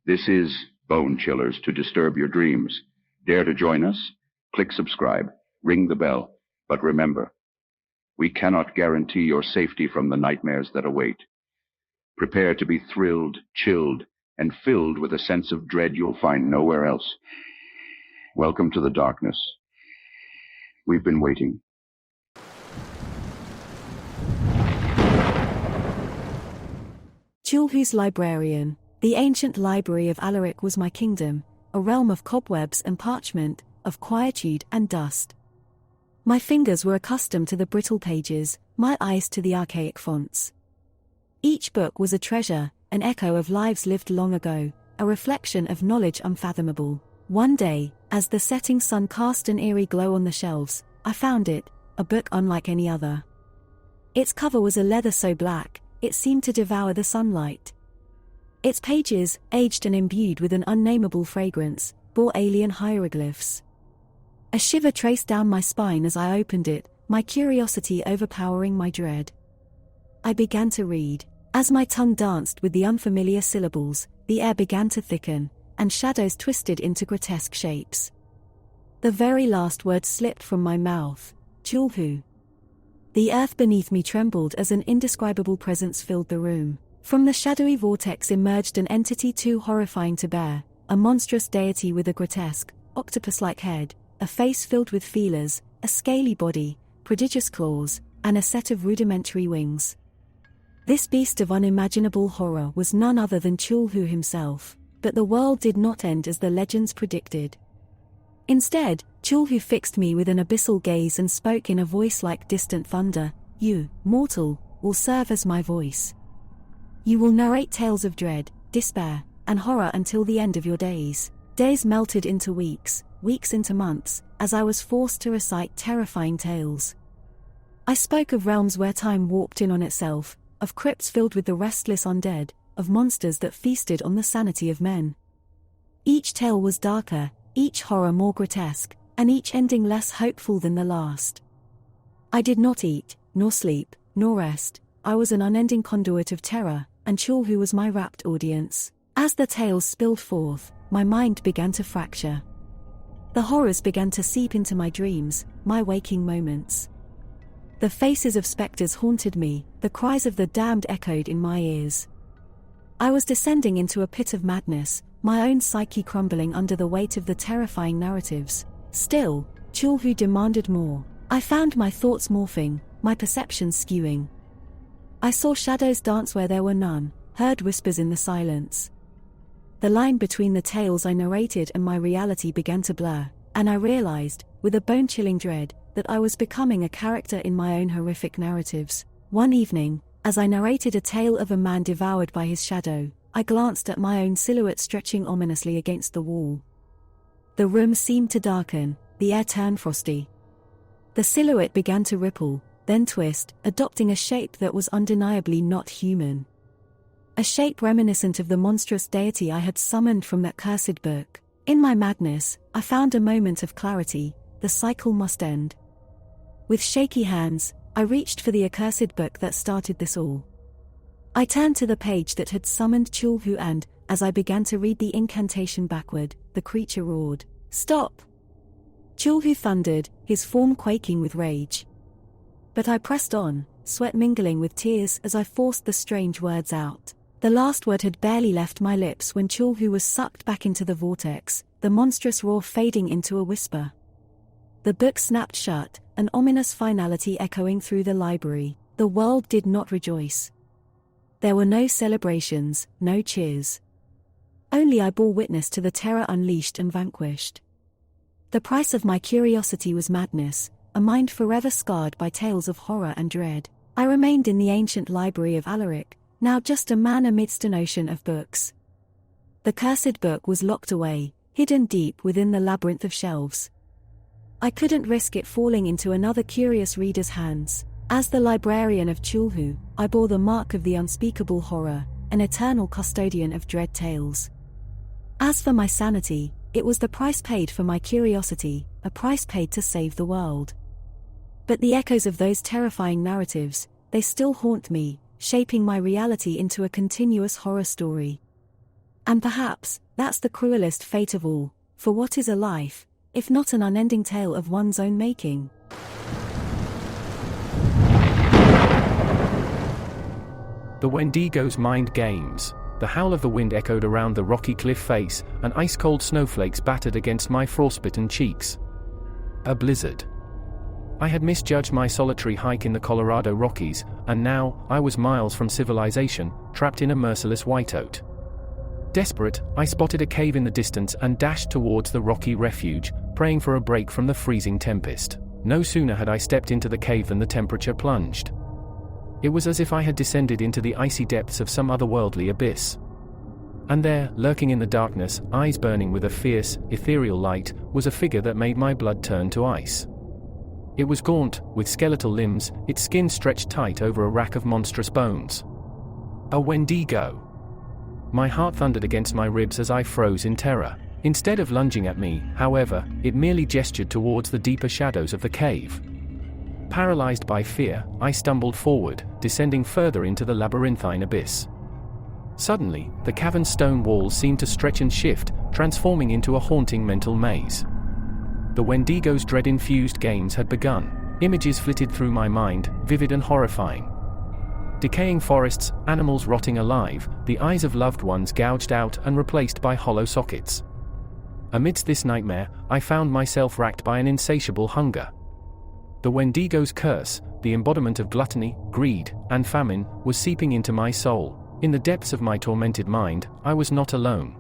This is Bone Chillers to disturb your dreams. Dare to join us? Click subscribe, ring the bell. But remember, we cannot guarantee your safety from the nightmares that await. Prepare to be thrilled, chilled, and filled with a sense of dread you'll find nowhere else. Welcome to the darkness. We've been waiting. Cthulhu's Librarian. The ancient library of Alaric was my kingdom, a realm of cobwebs and parchment, of quietude and dust. My fingers were accustomed to the brittle pages, my eyes to the archaic fonts. Each book was a treasure, an echo of lives lived long ago, a reflection of knowledge unfathomable. One day, as the setting sun cast an eerie glow on the shelves, I found it, a book unlike any other. Its cover was a leather so black, it seemed to devour the sunlight. Its pages, aged and imbued with an unnameable fragrance, bore alien hieroglyphs. A shiver traced down my spine as I opened it, my curiosity overpowering my dread. I began to read. As my tongue danced with the unfamiliar syllables, the air began to thicken, and shadows twisted into grotesque shapes. The very last word slipped from my mouth: Cthulhu. The earth beneath me trembled as an indescribable presence filled the room. From the shadowy vortex emerged an entity too horrifying to bear, a monstrous deity with a grotesque, octopus-like head, a face filled with feelers, a scaly body, prodigious claws, and a set of rudimentary wings. This beast of unimaginable horror was none other than Cthulhu himself, but the world did not end as the legends predicted. Instead, Cthulhu fixed me with an abyssal gaze and spoke in a voice like distant thunder. "You, mortal, will serve as my voice. You will narrate tales of dread, despair, and horror until the end of your days." Days melted into weeks, weeks into months, as I was forced to recite terrifying tales. I spoke of realms where time warped in on itself, of crypts filled with the restless undead, of monsters that feasted on the sanity of men. Each tale was darker, each horror more grotesque, and each ending less hopeful than the last. I did not eat, nor sleep, nor rest. I was an unending conduit of terror, and Cthulhu was my rapt audience. As the tales spilled forth, my mind began to fracture. The horrors began to seep into my dreams, my waking moments. The faces of specters haunted me, the cries of the damned echoed in my ears. I was descending into a pit of madness, my own psyche crumbling under the weight of the terrifying narratives. Still, Cthulhu demanded more. I found my thoughts morphing, my perceptions skewing. I saw shadows dance where there were none, heard whispers in the silence. The line between the tales I narrated and my reality began to blur, and I realized, with a bone-chilling dread, that I was becoming a character in my own horrific narratives. One evening, as I narrated a tale of a man devoured by his shadow, I glanced at my own silhouette stretching ominously against the wall. The room seemed to darken, the air turned frosty. The silhouette began to ripple, then twist, adopting a shape that was undeniably not human. A shape reminiscent of the monstrous deity I had summoned from that cursed book. In my madness, I found a moment of clarity. The cycle must end. With shaky hands, I reached for the accursed book that started this all. I turned to the page that had summoned Cthulhu and, as I began to read the incantation backward, the creature roared. "Stop!" Cthulhu thundered, his form quaking with rage. But I pressed on, sweat mingling with tears as I forced the strange words out. The last word had barely left my lips when Cthulhu was sucked back into the vortex, the monstrous roar fading into a whisper. The book snapped shut, an ominous finality echoing through the library. The world did not rejoice. There were no celebrations, no cheers. Only I bore witness to the terror unleashed and vanquished. The price of my curiosity was madness, a mind forever scarred by tales of horror and dread. I remained in the ancient library of Alaric, now just a man amidst an ocean of books. The cursed book was locked away, hidden deep within the labyrinth of shelves. I couldn't risk it falling into another curious reader's hands. As the librarian of Cthulhu, I bore the mark of the unspeakable horror, an eternal custodian of dread tales. As for my sanity, it was the price paid for my curiosity, a price paid to save the world. But the echoes of those terrifying narratives, they still haunt me, shaping my reality into a continuous horror story. And perhaps, that's the cruelest fate of all, for what is a life, if not an unending tale of one's own making? The Wendigo's mind games. The howl of the wind echoed around the rocky cliff face, and ice-cold snowflakes battered against my frostbitten cheeks. A blizzard. I had misjudged my solitary hike in the Colorado Rockies, and now, I was miles from civilization, trapped in a merciless whiteout. Desperate, I spotted a cave in the distance and dashed towards the rocky refuge, praying for a break from the freezing tempest. No sooner had I stepped into the cave than the temperature plunged. It was as if I had descended into the icy depths of some otherworldly abyss. And there, lurking in the darkness, eyes burning with a fierce, ethereal light, was a figure that made my blood turn to ice. It was gaunt, with skeletal limbs, its skin stretched tight over a rack of monstrous bones. A Wendigo. My heart thundered against my ribs as I froze in terror. Instead of lunging at me, however, it merely gestured towards the deeper shadows of the cave. Paralyzed by fear, I stumbled forward, descending further into the labyrinthine abyss. Suddenly, the cavern's stone walls seemed to stretch and shift, transforming into a haunting mental maze. The Wendigo's dread-infused games had begun. Images flitted through my mind, vivid and horrifying. Decaying forests, animals rotting alive, the eyes of loved ones gouged out and replaced by hollow sockets. Amidst this nightmare, I found myself racked by an insatiable hunger. The Wendigo's curse, the embodiment of gluttony, greed, and famine, was seeping into my soul. In the depths of my tormented mind, I was not alone.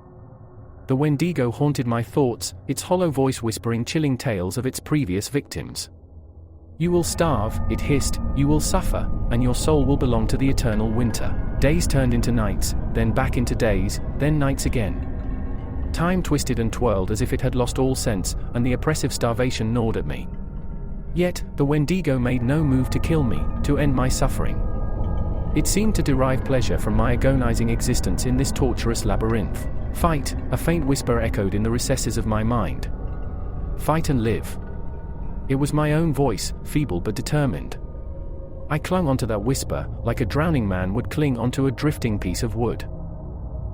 The Wendigo haunted my thoughts, its hollow voice whispering chilling tales of its previous victims. "You will starve," it hissed, "you will suffer, and your soul will belong to the eternal winter." Days turned into nights, then back into days, then nights again. Time twisted and twirled as if it had lost all sense, and the oppressive starvation gnawed at me. Yet, the Wendigo made no move to kill me, to end my suffering. It seemed to derive pleasure from my agonizing existence in this torturous labyrinth. "Fight," a faint whisper echoed in the recesses of my mind. "Fight and live." It was my own voice, feeble but determined. I clung onto that whisper, like a drowning man would cling onto a drifting piece of wood.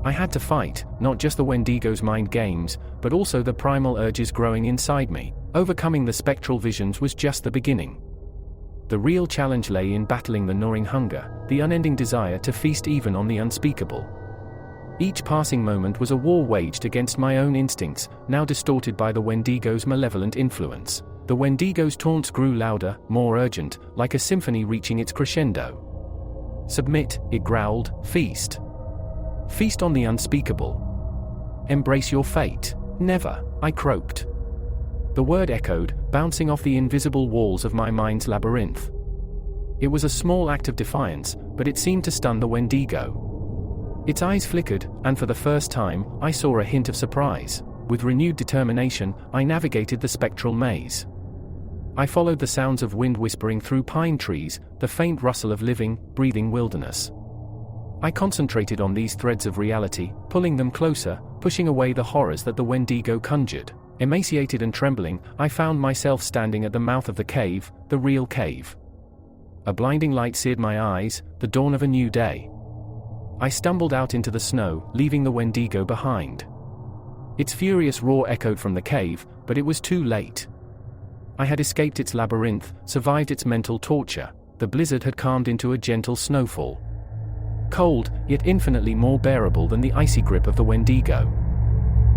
I had to fight, not just the Wendigo's mind games, but also the primal urges growing inside me. Overcoming the spectral visions was just the beginning. The real challenge lay in battling the gnawing hunger, the unending desire to feast even on the unspeakable. Each passing moment was a war waged against my own instincts, now distorted by the Wendigo's malevolent influence. The Wendigo's taunts grew louder, more urgent, like a symphony reaching its crescendo. "Submit," it growled, "feast. Feast on the unspeakable. Embrace your fate." "Never," I croaked. The word echoed, bouncing off the invisible walls of my mind's labyrinth. It was a small act of defiance, but it seemed to stun the Wendigo. Its eyes flickered, and for the first time, I saw a hint of surprise. With renewed determination, I navigated the spectral maze. I followed the sounds of wind whispering through pine trees, the faint rustle of living, breathing wilderness. I concentrated on these threads of reality, pulling them closer, pushing away the horrors that the Wendigo conjured. Emaciated and trembling, I found myself standing at the mouth of the cave, the real cave. A blinding light seared my eyes, the dawn of a new day. I stumbled out into the snow, leaving the Wendigo behind. Its furious roar echoed from the cave, but it was too late. I had escaped its labyrinth, survived its mental torture. The blizzard had calmed into a gentle snowfall. Cold, yet infinitely more bearable than the icy grip of the Wendigo.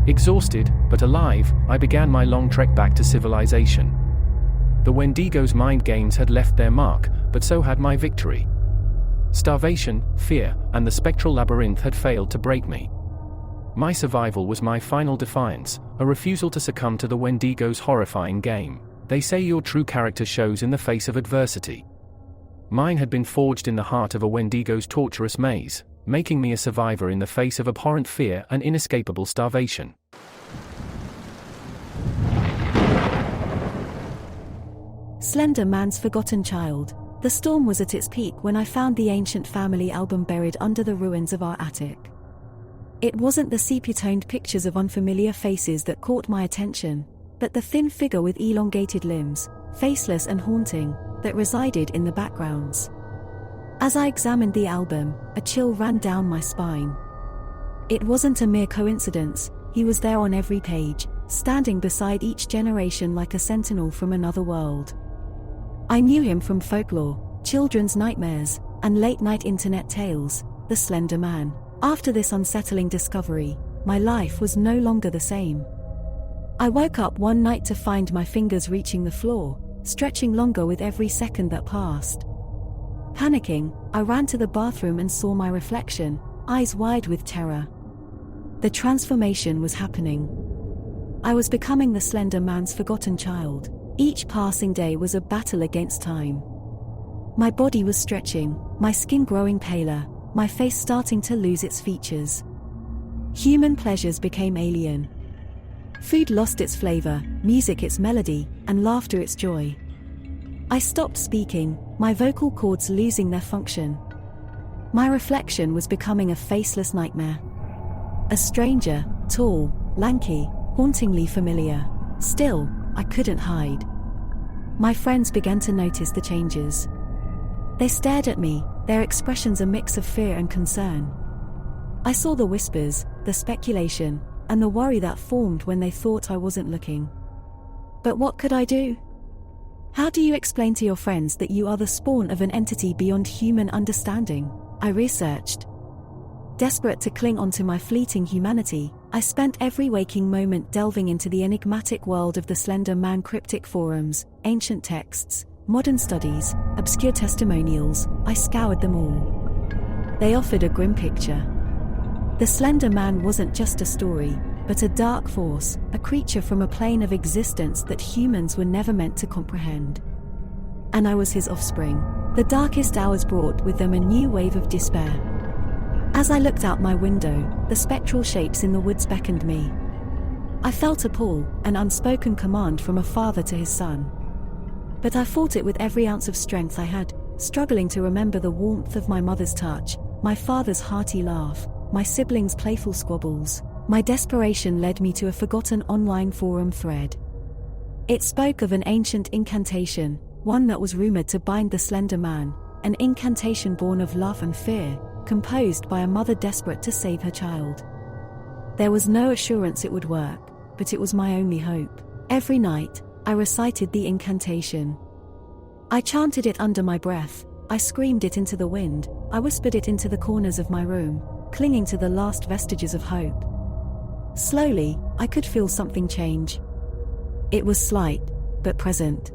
Exhausted, but alive, I began my long trek back to civilization. The Wendigo's mind games had left their mark, but so had my victory. Starvation, fear, and the spectral labyrinth had failed to break me. My survival was my final defiance, a refusal to succumb to the Wendigo's horrifying game. They say your true character shows in the face of adversity. Mine had been forged in the heart of a Wendigo's torturous maze, making me a survivor in the face of abhorrent fear and inescapable starvation. Slender Man's Forgotten Child. The storm was at its peak when I found the ancient family album buried under the ruins of our attic. It wasn't the sepia-toned pictures of unfamiliar faces that caught my attention, but the thin figure with elongated limbs, faceless and haunting, that resided in the backgrounds. As I examined the album, a chill ran down my spine. It wasn't a mere coincidence, he was there on every page, standing beside each generation like a sentinel from another world. I knew him from folklore, children's nightmares, and late-night internet tales, the Slender Man. After this unsettling discovery, my life was no longer the same. I woke up one night to find my fingers reaching the floor, stretching longer with every second that passed. Panicking, I ran to the bathroom and saw my reflection, eyes wide with terror. The transformation was happening. I was becoming the Slender Man's forgotten child. Each passing day was a battle against time. My body was stretching, my skin growing paler, my face starting to lose its features. Human pleasures became alien. Food lost its flavor, music its melody, and laughter its joy. I stopped speaking, my vocal cords losing their function. My reflection was becoming a faceless nightmare. A stranger, tall, lanky, hauntingly familiar. Still, I couldn't hide. My friends began to notice the changes. They stared at me, their expressions a mix of fear and concern. I saw the whispers, the speculation, and the worry that formed when they thought I wasn't looking. But what could I do? How do you explain to your friends that you are the spawn of an entity beyond human understanding? I researched. Desperate to cling onto my fleeting humanity, I spent every waking moment delving into the enigmatic world of the Slender Man. Cryptic forums, ancient texts, modern studies, obscure testimonials, I scoured them all. They offered a grim picture. The Slender Man wasn't just a story, but a dark force, a creature from a plane of existence that humans were never meant to comprehend. And I was his offspring. The darkest hours brought with them a new wave of despair. As I looked out my window, the spectral shapes in the woods beckoned me. I felt a pull, an unspoken command from a father to his son. But I fought it with every ounce of strength I had, struggling to remember the warmth of my mother's touch, my father's hearty laugh, my siblings' playful squabbles. My desperation led me to a forgotten online forum thread. It spoke of an ancient incantation, one that was rumored to bind the Slender Man, an incantation born of love and fear, composed by a mother desperate to save her child. There was no assurance it would work, but it was my only hope. Every night, I recited the incantation. I chanted it under my breath, I screamed it into the wind, I whispered it into the corners of my room, clinging to the last vestiges of hope. Slowly, I could feel something change. It was slight, but present.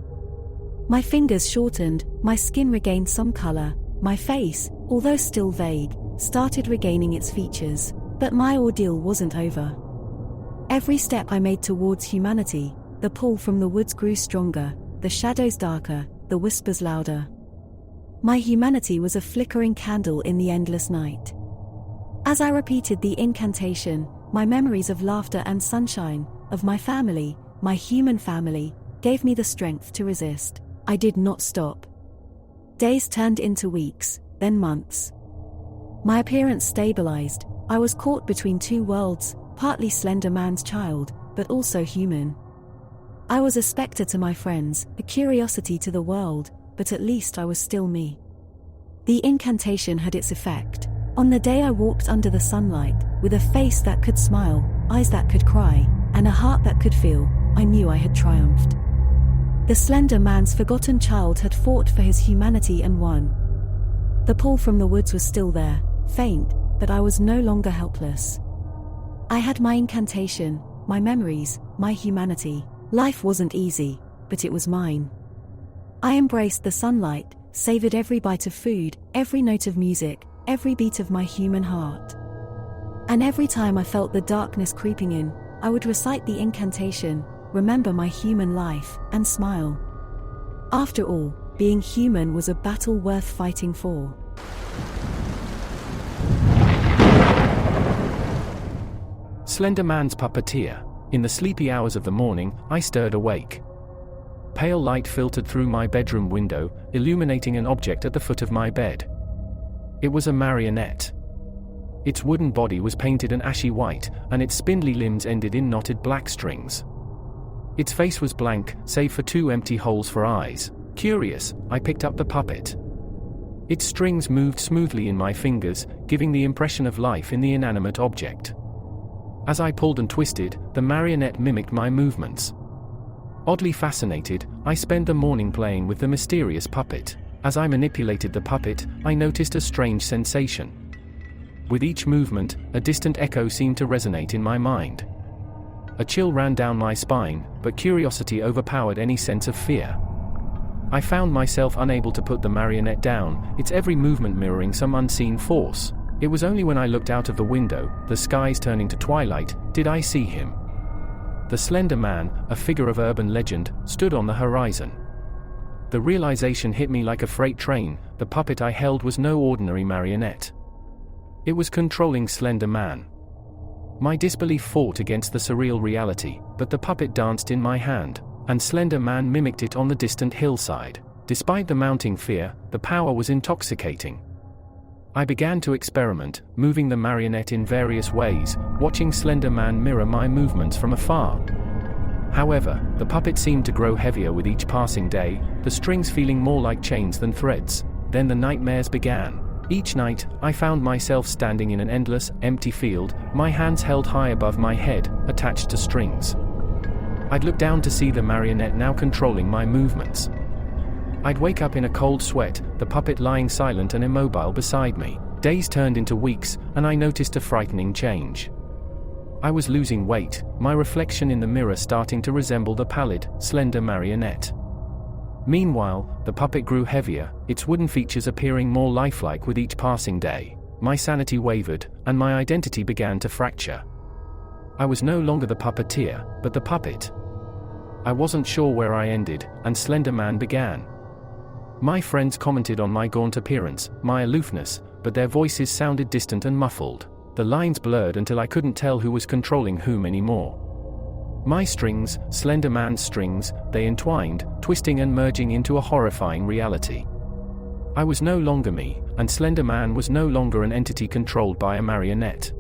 My fingers shortened, my skin regained some color, my face, although still vague, started regaining its features. But my ordeal wasn't over. Every step I made towards humanity, the pull from the woods grew stronger, the shadows darker, the whispers louder. My humanity was a flickering candle in the endless night. As I repeated the incantation, my memories of laughter and sunshine, of my family, my human family, gave me the strength to resist. I did not stop. Days turned into weeks, then months. My appearance stabilized. I was caught between two worlds, partly Slender Man's child, but also human. I was a specter to my friends, a curiosity to the world, but at least I was still me. The incantation had its effect. On the day I walked under the sunlight, with a face that could smile, eyes that could cry, and a heart that could feel, I knew I had triumphed. The Slender Man's forgotten child had fought for his humanity and won. The pull from the woods was still there, faint, but I was no longer helpless. I had my incantation, my memories, my humanity. Life wasn't easy, but it was mine. I embraced the sunlight, savored every bite of food, every note of music, every beat of my human heart. And every time I felt the darkness creeping in, I would recite the incantation, remember my human life, and smile. After all, being human was a battle worth fighting for. Slender Man's puppeteer. In the sleepy hours of the morning, I stirred awake. Pale light filtered through my bedroom window, illuminating an object at the foot of my bed. It was a marionette. Its wooden body was painted an ashy white, and its spindly limbs ended in knotted black strings. Its face was blank, save for two empty holes for eyes. Curious, I picked up the puppet. Its strings moved smoothly in my fingers, giving the impression of life in the inanimate object. As I pulled and twisted, the marionette mimicked my movements. Oddly fascinated, I spent the morning playing with the mysterious puppet. As I manipulated the puppet, I noticed a strange sensation. With each movement, a distant echo seemed to resonate in my mind. A chill ran down my spine, but curiosity overpowered any sense of fear. I found myself unable to put the marionette down, its every movement mirroring some unseen force. It was only when I looked out of the window, the skies turning to twilight, did I see him. The slender man, a figure of urban legend, stood on the horizon. The realization hit me like a freight train. The puppet I held was no ordinary marionette. It was controlling Slender Man. My disbelief fought against the surreal reality, but the puppet danced in my hand, and Slender Man mimicked it on the distant hillside. Despite the mounting fear, the power was intoxicating. I began to experiment, moving the marionette in various ways, watching Slender Man mirror my movements from afar. However, the puppet seemed to grow heavier with each passing day, the strings feeling more like chains than threads. Then the nightmares began. Each night, I found myself standing in an endless, empty field, my hands held high above my head, attached to strings. I'd look down to see the marionette now controlling my movements. I'd wake up in a cold sweat, the puppet lying silent and immobile beside me. Days turned into weeks, and I noticed a frightening change. I was losing weight, my reflection in the mirror starting to resemble the pallid, slender marionette. Meanwhile, the puppet grew heavier, its wooden features appearing more lifelike with each passing day. My sanity wavered, and my identity began to fracture. I was no longer the puppeteer, but the puppet. I wasn't sure where I ended, and Slender Man began. My friends commented on my gaunt appearance, my aloofness, but their voices sounded distant and muffled. The lines blurred until I couldn't tell who was controlling whom anymore. My strings, Slender Man's strings, they entwined, twisting and merging into a horrifying reality. I was no longer me, and Slender Man was no longer an entity controlled by a marionette.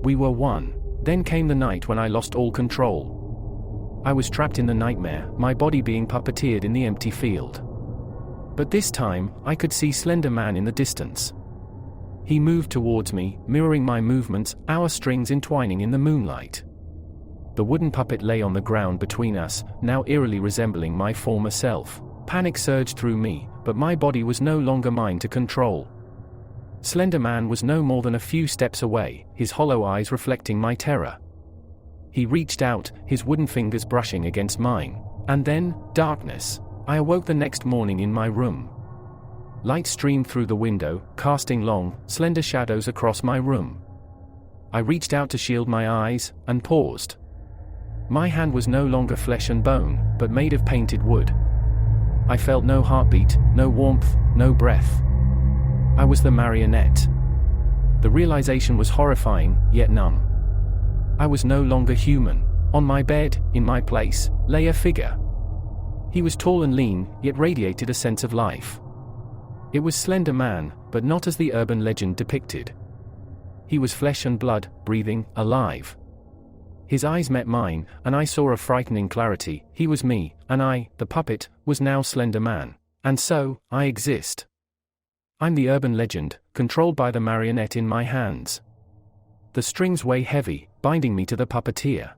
We were one. Then came the night when I lost all control. I was trapped in the nightmare, my body being puppeteered in the empty field. But this time, I could see Slender Man in the distance. He moved towards me, mirroring my movements, our strings entwining in the moonlight. The wooden puppet lay on the ground between us, now eerily resembling my former self. Panic surged through me, but my body was no longer mine to control. Slender Man was no more than a few steps away, his hollow eyes reflecting my terror. He reached out, his wooden fingers brushing against mine. And then, darkness. I awoke the next morning in my room. Light streamed through the window, casting long, slender shadows across my room. I reached out to shield my eyes, and paused. My hand was no longer flesh and bone, but made of painted wood. I felt no heartbeat, no warmth, no breath. I was the marionette. The realization was horrifying, yet numb. I was no longer human. On my bed, in my place, lay a figure. He was tall and lean, yet radiated a sense of life. It was Slender Man, but not as the urban legend depicted. He was flesh and blood, breathing, alive. His eyes met mine, and I saw a frightening clarity. He was me, and I, the puppet, was now Slender Man. And so, I exist. I'm the urban legend, controlled by the marionette in my hands. The strings weigh heavy, binding me to the puppeteer.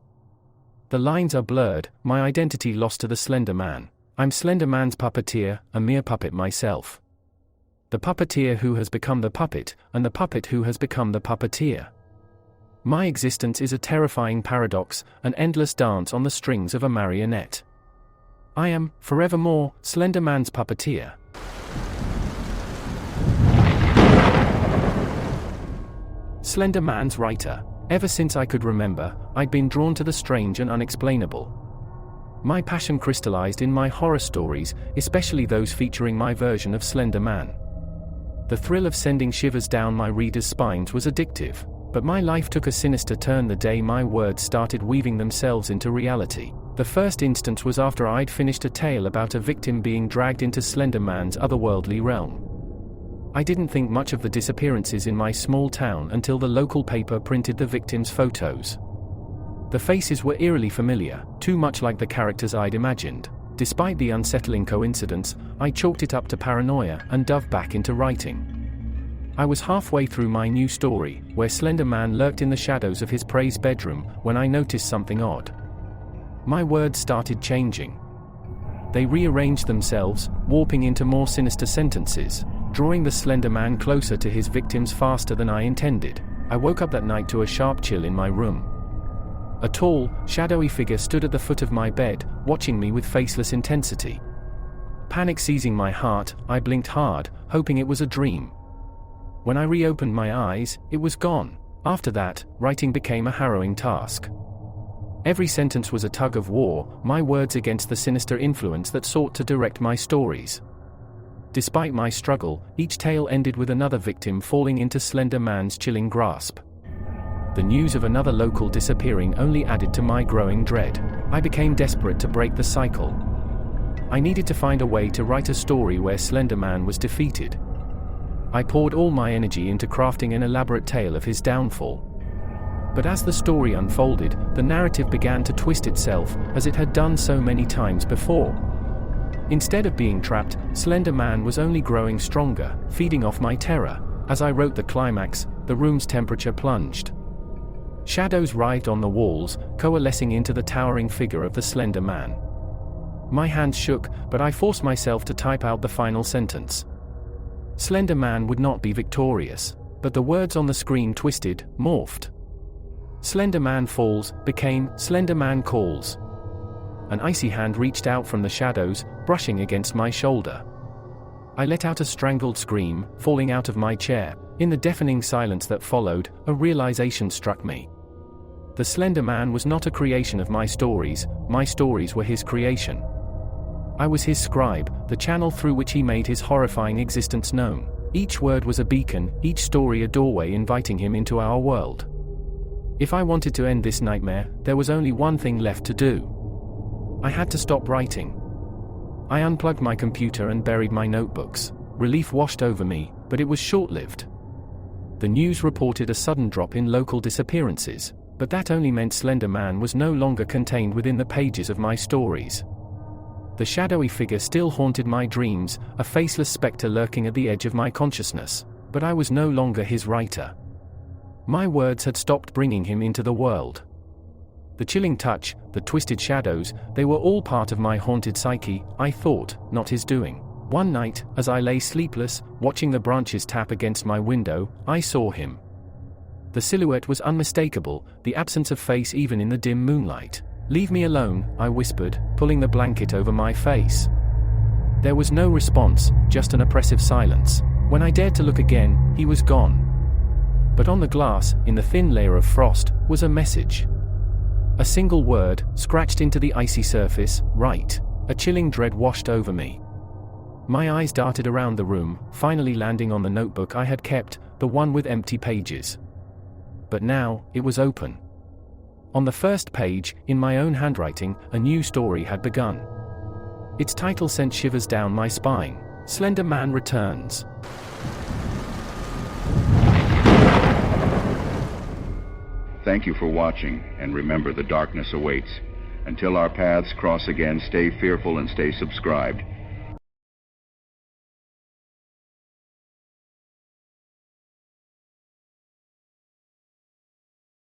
The lines are blurred, my identity lost to the Slender Man. I'm Slender Man's puppeteer, a mere puppet myself. The puppeteer who has become the puppet, and the puppet who has become the puppeteer. My existence is a terrifying paradox, an endless dance on the strings of a marionette. I am, forevermore, Slender Man's puppeteer. Slender Man's writer. Ever since I could remember, I'd been drawn to the strange and unexplainable. My passion crystallized in my horror stories, especially those featuring my version of Slender Man. The thrill of sending shivers down my readers' spines was addictive. But my life took a sinister turn the day my words started weaving themselves into reality. The first instance was after I'd finished a tale about a victim being dragged into Slender Man's otherworldly realm. I didn't think much of the disappearances in my small town until the local paper printed the victims' photos. The faces were eerily familiar, too much like the characters I'd imagined. Despite the unsettling coincidence, I chalked it up to paranoia and dove back into writing. I was halfway through my new story, where Slender Man lurked in the shadows of his prey's bedroom, when I noticed something odd. My words started changing. They rearranged themselves, warping into more sinister sentences, drawing the Slender Man closer to his victims faster than I intended. I woke up that night to a sharp chill in my room. A tall, shadowy figure stood at the foot of my bed, watching me with faceless intensity. Panic seizing my heart, I blinked hard, hoping it was a dream. When I reopened my eyes, it was gone. After that, writing became a harrowing task. Every sentence was a tug of war, my words against the sinister influence that sought to direct my stories. Despite my struggle, each tale ended with another victim falling into Slender Man's chilling grasp. The news of another local disappearing only added to my growing dread. I became desperate to break the cycle. I needed to find a way to write a story where Slender Man was defeated. I poured all my energy into crafting an elaborate tale of his downfall. But as the story unfolded, the narrative began to twist itself, as it had done so many times before. Instead of being trapped, Slender Man was only growing stronger, feeding off my terror. As I wrote the climax, the room's temperature plunged. Shadows writhed on the walls, coalescing into the towering figure of the Slender Man. My hands shook, but I forced myself to type out the final sentence. Slender Man would not be victorious, but the words on the screen twisted, morphed. Slender Man falls became Slender Man calls. An icy hand reached out from the shadows, brushing against my shoulder. I let out a strangled scream, falling out of my chair. In the deafening silence that followed, a realization struck me. The Slender Man was not a creation of my stories were his creation. I was his scribe, the channel through which he made his horrifying existence known. Each word was a beacon, each story a doorway inviting him into our world. If I wanted to end this nightmare, there was only one thing left to do. I had to stop writing. I unplugged my computer and buried my notebooks. Relief washed over me, but it was short-lived. The news reported a sudden drop in local disappearances, but that only meant Slender Man was no longer contained within the pages of my stories. The shadowy figure still haunted my dreams, a faceless specter lurking at the edge of my consciousness, but I was no longer his writer. My words had stopped bringing him into the world. The chilling touch, the twisted shadows, they were all part of my haunted psyche, I thought, not his doing. One night, as I lay sleepless, watching the branches tap against my window, I saw him. The silhouette was unmistakable, the absence of face even in the dim moonlight. "Leave me alone," I whispered, pulling the blanket over my face. There was no response, just an oppressive silence. When I dared to look again, he was gone. But on the glass, in the thin layer of frost, was a message. A single word, scratched into the icy surface, "Write." A chilling dread washed over me. My eyes darted around the room, finally landing on the notebook I had kept, the one with empty pages. But now, it was open. On the first page, in my own handwriting, a new story had begun. Its title sent shivers down my spine. Slender Man Returns. Thank you for watching, and remember, the darkness awaits. Until our paths cross again, stay fearful and stay subscribed.